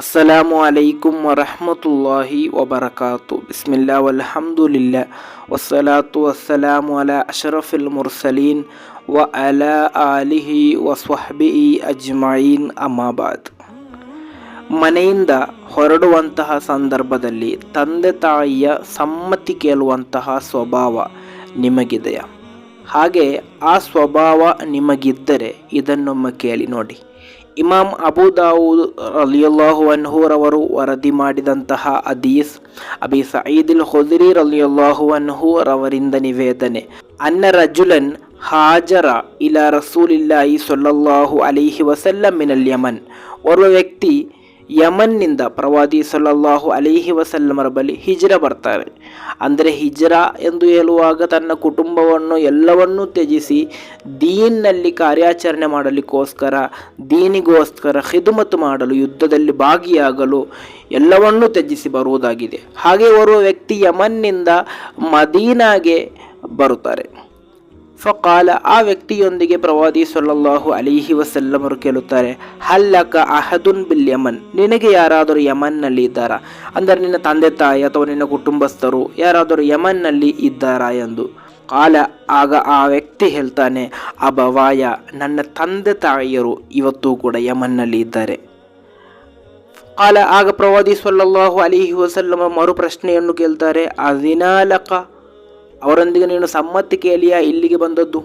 ಅಸ್ಸಲಾಮು ಅಲೈಕುಂ ವರಹಮತುಲ್ಲಾಹಿ ವಬರಕಾತು. ಬಿಸ್ಮಿಲ್ಲಾ ವಲ್ಹಮ್ದುಲಿಲ್ಲಾ ವಸ್ಸಲಾತು ವಸ್ಸಲಾಮು ಅಲಾ ಅಶರಫಿಲ್ ಮುರ್ಸಲೀನ್ ವ ಅಲಾ ಆಲಿಹಿ ವಸ್ವಹ್ಬಿಹಿ ಅಜ್ಮঈನ್. ಅಮ್ಮಾಬಾದ್. ಮನೆಯಿಂದ ಹೊರಡುವಂತಹ ಸಂದರ್ಭದಲ್ಲಿ ತಂದೆ ತಾಯಿಯ ಸಮ್ಮತಿ ಕೇಳುವಂತಹ ಸ್ವಭಾವ ನಿಮಗಿದೆಯಾ? ಹಾಗೆ ಆ ಸ್ವಭಾವ ನಿಮಗಿದ್ದರೆ ಇದನ್ನೊಮ್ಮೆ ಕೇಳಿ ನೋಡಿ. ಇಮಾಮ್ ಅಬೂ ದಾವೂದ್ ರಲಿಯಲ್ಲಾಹು ಅನ್ಹು ರವರು ವರದಿ ಮಾಡಿದಂತಹ ಹದೀಸ್, ಅಬಿ ಸঈದಿಲ್ ಖುದ್ರಿ ರಲಿಯಲ್ಲಾಹು ಅನ್ಹು ರವರಿಂದ ನಿವೇದನೆ, ಅನ್ನ ರಜುಲನ್ ಹಾಜರ ಇಲಾ ರಸೂಲಿಲ್ಲಾಹಿ ಸ್ವಲ್ಲಲ್ಲಾಹು ಅಲೈಹಿ ವಸಲ್ಲಂ ಮಿನಲ್ ಯಮನ್. ಓರ್ವ ವ್ಯಕ್ತಿ ಯಮನ್ನಿಂದ ಪ್ರವಾದಿ ಸಲ್ಲಲ್ಲಾಹು ಅಲೈಹಿ ವಸಲ್ಲಮರ ಬಳಿ ಹಿಜ್ರ ಬರ್ತಾರೆ. ಅಂದರೆ ಹಿಜ್ರ ಎಂದು ಹೇಳುವಾಗ ತನ್ನ ಕುಟುಂಬವನ್ನು ಎಲ್ಲವನ್ನೂ ತ್ಯಜಿಸಿ ದೀನ್ನಲ್ಲಿ ಕಾರ್ಯಾಚರಣೆ ಮಾಡಲಿಕ್ಕೋಸ್ಕರ, ದೀನಿಗೋಸ್ಕರ ಖಿದ್ಮತ್ ಮಾಡಲು, ಯುದ್ಧದಲ್ಲಿ ಭಾಗಿಯಾಗಲು ಎಲ್ಲವನ್ನೂ ತ್ಯಜಿಸಿ ಬರುವುದಾಗಿದೆ. ಹಾಗೆ ಓರ್ವ ವ್ಯಕ್ತಿ ಯಮನ್ನಿಂದ ಮದೀನಾಗೆ ಬರುತ್ತಾರೆ. ಫಕಾಲ, ಆ ವ್ಯಕ್ತಿಯೊಂದಿಗೆ ಪ್ರವಾದಿ ಸಲ್ಲಲ್ಲಾಹು ಅಲೈಹಿ ವಸಲ್ಲಮರು ಕೇಳುತ್ತಾರೆ, ಹಲ್ಲಕ ಅಹದುನ್ ಬಿಲ್ ಯಮನ್, ನಿನಗೆ ಯಾರಾದರೂ ಯಮನ್ನಲ್ಲಿ ಇದ್ದಾರಾ? ಅಂದರೆ ನಿನ್ನ ತಂದೆ ತಾಯಿ ಅಥವಾ ನಿನ್ನ ಕುಟುಂಬಸ್ಥರು ಯಾರಾದರೂ ಯಮನ್ನಲ್ಲಿ ಇದ್ದಾರಾ ಎಂದು. ಕಾಲ, ಆಗ ಆ ವ್ಯಕ್ತಿ ಹೇಳ್ತಾನೆ, ಅಬವಾಯ, ನನ್ನ ತಂದೆ ತಾಯಿಯರು ಇವತ್ತೂ ಕೂಡ ಯಮನ್ನಲ್ಲಿ ಇದ್ದಾರೆ. ಕಾಲ, ಆಗ ಪ್ರವಾದಿ ಸಲ್ಲಲ್ಲಾಹು ಅಲೈಹಿ ವಸಲ್ಲಮ ಮರು ಪ್ರಶ್ನೆಯನ್ನು ಕೇಳ್ತಾರೆ, ಅದಿನಾಲಕ, ಅವರೊಂದಿಗೆ ನೀನು ಸಮ್ಮತಿ ಕೇಳಿಯಾ ಇಲ್ಲಿಗೆ ಬಂದದ್ದು?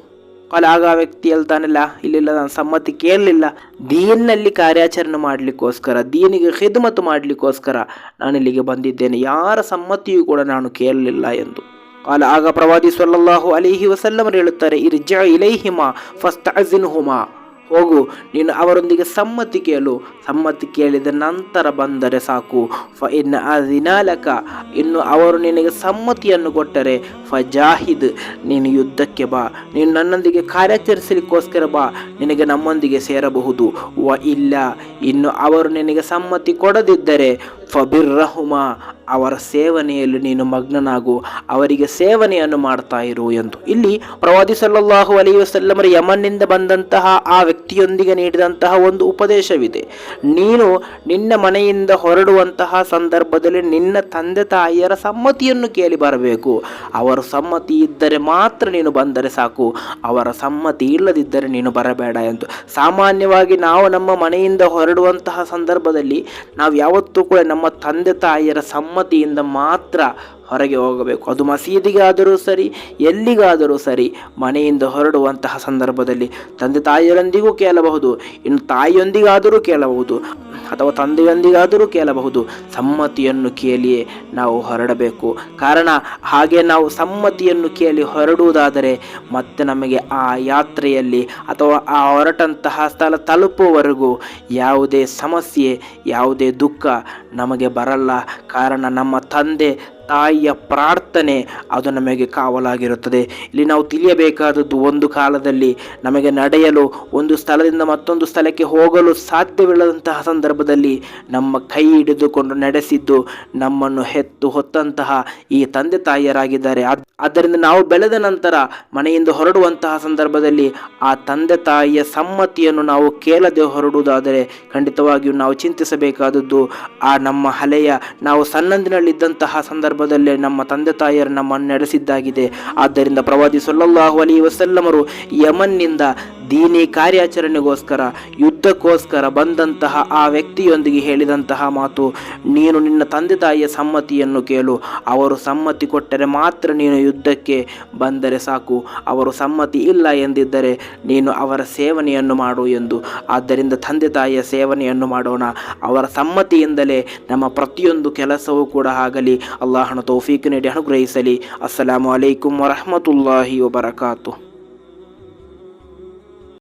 ಕಾಲ, ಆಗ ಆ ವ್ಯಕ್ತಿ ಹೇಳ್ತಾನಲ್ಲ, ಇಲ್ಲಿಲ್ಲ, ನಾನು ಸಮ್ಮತಿ ಕೇಳಲಿಲ್ಲ, ದೀನ್ನಲ್ಲಿ ಕಾರ್ಯಾಚರಣೆ ಮಾಡಲಿಕ್ಕೋಸ್ಕರ, ದೀನಿಗೆ ಖಿದ್ಮತ್ ಮಾಡಲಿಕ್ಕೋಸ್ಕರ ನಾನು ಇಲ್ಲಿಗೆ ಬಂದಿದ್ದೇನೆ, ಯಾರ ಸಮ್ಮತಿಯೂ ಕೂಡ ನಾನು ಕೇಳಲಿಲ್ಲ ಎಂದು. ಕಾಲ, ಆಗ ಪ್ರವಾದಿ ಸಲ್ಲಲ್ಲಾಹು ಅಲೈಹಿ ವಸಲ್ಲಮರು ಹೇಳುತ್ತಾರೆ, ಇರ್ಜಾ ಇಲೈಹಿಮಾ ಫಸ್ತಅಜಿನ್ಹುಮಾ, ಹೋಗು, ನೀನು ಅವರೊಂದಿಗೆ ಸಮ್ಮತಿ ಕೇಳು, ಸಮ್ಮತಿ ಕೇಳಿದ ನಂತರ ಬಂದರೆ ಸಾಕು. ಫ ಇನ್ ಅದಿನಾಲಕ, ಇನ್ನು ಅವರು ನಿನಗೆ ಸಮ್ಮತಿಯನ್ನು ಕೊಟ್ಟರೆ, ಫಜಾಹಿದ್, ನೀನು ಯುದ್ಧಕ್ಕೆ ಬಾ, ನೀನು ನನ್ನೊಂದಿಗೆ ಕಾರ್ಯಾಚರಿಸಲಿಕ್ಕೋಸ್ಕರ ಬಾ, ನಿನಗೆ ನಮ್ಮೊಂದಿಗೆ ಸೇರಬಹುದು. ವ ಇಲ್ಲ, ಇನ್ನು ಅವರು ನಿನಗೆ ಸಮ್ಮತಿ ಕೊಡದಿದ್ದರೆ ಫಬಿರ್ರಹುಮಾ, ಅವರ ಸೇವನೆಯಲ್ಲಿ ನೀನು ಮಗ್ನನಾಗು, ಅವರಿಗೆ ಸೇವನೆಯನ್ನು ಮಾಡ್ತಾ ಇರು ಎಂದು. ಇಲ್ಲಿ ಪ್ರವಾದಿ ಸಲ್ಲಲ್ಲಾಹು ಅಲೈಹಿ ವಸಲ್ಲಮರ ಯಮನ್ನಿಂದ ಬಂದಂತಹ ಆ ವ್ಯಕ್ತಿಯೊಂದಿಗೆ ನೀಡಿದಂತಹ ಒಂದು ಉಪದೇಶವಿದೆ. ನೀನು ನಿನ್ನ ಮನೆಯಿಂದ ಹೊರಡುವಂತಹ ಸಂದರ್ಭದಲ್ಲಿ ನಿನ್ನ ತಂದೆ ತಾಯಿಯರ ಸಮ್ಮತಿಯನ್ನು ಕೇಳಿ ಬರಬೇಕು. ಅವರ ಸಮ್ಮತಿ ಇದ್ದರೆ ಮಾತ್ರ ನೀನು ಬಂದರೆ ಸಾಕು, ಅವರ ಸಮ್ಮತಿ ಇಲ್ಲದಿದ್ದರೆ ನೀನು ಬರಬೇಡ ಎಂದು. ಸಾಮಾನ್ಯವಾಗಿ ನಾವು ನಮ್ಮ ಮನೆಯಿಂದ ಹೊರಡುವಂತಹ ಸಂದರ್ಭದಲ್ಲಿ ನಾವು ಯಾವತ್ತೂ ಕೂಡ ನಮ್ಮ ತಂದೆ ತಾಯಿಯರ ಸಮ್ಮತಿಯಿಂದ ಮಾತ್ರ ಹೊರಗೆ ಹೋಗಬೇಕು. ಅದು ಮಸೀದಿಗಾದರೂ ಸರಿ, ಎಲ್ಲಿಗಾದರೂ ಸರಿ, ಮನೆಯಿಂದ ಹೊರಡುವಂತಹ ಸಂದರ್ಭದಲ್ಲಿ ತಂದೆ ತಾಯಿಯರೊಂದಿಗೂ ಕೇಳಬಹುದು, ಇನ್ನು ತಾಯಿಯೊಂದಿಗಾದರೂ ಕೇಳಬಹುದು ಅಥವಾ ತಂದೆಯೊಂದಿಗಾದರೂ ಕೇಳಬಹುದು. ಸಮ್ಮತಿಯನ್ನು ಕೇಳಿಯೇ ನಾವು ಹೊರಡಬೇಕು. ಕಾರಣ, ಹಾಗೆ ನಾವು ಸಮ್ಮತಿಯನ್ನು ಕೇಳಿ ಹೊರಡುವುದಾದರೆ ಮತ್ತೆ ನಮಗೆ ಆ ಯಾತ್ರೆಯಲ್ಲಿ ಅಥವಾ ಆ ಹೊರಟಂತಹ ಸ್ಥಳ ತಲುಪುವವರೆಗೂ ಯಾವುದೇ ಸಮಸ್ಯೆ, ಯಾವುದೇ ದುಃಖ ನಮಗೆ ಬರಲ್ಲ. ಕಾರಣ, ನಮ್ಮ ತಂದೆ ತಾಯಿಯ ಪ್ರಾರ್ಥನೆ ಅದು ನಮಗೆ ಕಾವಲಾಗಿರುತ್ತದೆ. ಇಲ್ಲಿ ನಾವು ತಿಳಿಯಬೇಕಾದದ್ದು, ಒಂದು ಕಾಲದಲ್ಲಿ ನಮಗೆ ನಡೆಯಲು, ಒಂದು ಸ್ಥಳದಿಂದ ಮತ್ತೊಂದು ಸ್ಥಳಕ್ಕೆ ಹೋಗಲು ಸಾಧ್ಯವಿಲ್ಲದಂತಹ ಸಂದರ್ಭದಲ್ಲಿ ನಮ್ಮ ಕೈ ಹಿಡಿದುಕೊಂಡು ನಡೆಸಿದ್ದು, ನಮ್ಮನ್ನು ಹೊತ್ತಂತಹ ಈ ತಂದೆ ತಾಯಿಯರಾಗಿದ್ದಾರೆ. ಆದ್ದರಿಂದ ನಾವು ಬೆಳೆದ ನಂತರ ಮನೆಯಿಂದ ಹೊರಡುವಂತಹ ಸಂದರ್ಭದಲ್ಲಿ ಆ ತಂದೆ ತಾಯಿಯ ಸಮ್ಮತಿಯನ್ನು ನಾವು ಕೇಳದೆ ಹೊರಡುವುದಾದರೆ ಖಂಡಿತವಾಗಿಯೂ ನಾವು ಚಿಂತಿಸಬೇಕಾದದ್ದು, ಆ ನಮ್ಮ ಹಳೆಯ ನಾವು ಸಣ್ಣಂದಿನಲ್ಲಿದ್ದಂತಹ ಸಂದರ್ಭದಲ್ಲಿ ನಮ್ಮ ತಂದೆ ತಾಯಿಯರು ನಮ್ಮನ್ನು ನಡೆಸಿದ್ದಾಗಿದೆ. ಆದ್ದರಿಂದ ಪ್ರವಾದಿ ಸಲ್ಲಲ್ಲಾಹು ಅಲೈಹಿ ವಸಲ್ಲಮರು ಯಮನ್ನಿಂದ ದೀನಿ ಕಾರ್ಯಾಚರಣೆಗೋಸ್ಕರ, ಯುದ್ಧಕ್ಕೋಸ್ಕರ ಬಂದಂತಹ ಆ ವ್ಯಕ್ತಿಯೊಂದಿಗೆ ಹೇಳಿದಂತಹ ಮಾತು, ನೀನು ನಿನ್ನ ತಂದೆ ತಾಯಿಯ ಸಮ್ಮತಿಯನ್ನು ಕೇಳು, ಅವರು ಸಮ್ಮತಿ ಕೊಟ್ಟರೆ ಮಾತ್ರ ನೀನು ಯುದ್ಧಕ್ಕೆ ಬಂದರೆ ಸಾಕು, ಅವರು ಸಮ್ಮತಿ ಇಲ್ಲ ಎಂದಿದ್ದರೆ ನೀನು ಅವರ ಸೇವನೆಯನ್ನು ಮಾಡು ಎಂದು. ಆದ್ದರಿಂದ ತಂದೆ ತಾಯಿಯ ಸೇವನೆಯನ್ನು ಮಾಡೋಣ, ಅವರ ಸಮ್ಮತಿಯಿಂದಲೇ ನಮ್ಮ ಪ್ರತಿಯೊಂದು ಕೆಲಸವೂ ಕೂಡ ಆಗಲಿ. ಅಲ್ಲಾಹನ ತೌಫೀಕ್ ನೀಡಿ ಅನುಗ್ರಹಿಸಲಿ. ಅಸ್ಸಲಾಮು ಅಲೈಕುಂ ವರಹಮತುಲ್ಲಾಹಿ ವಬರಕಾತು.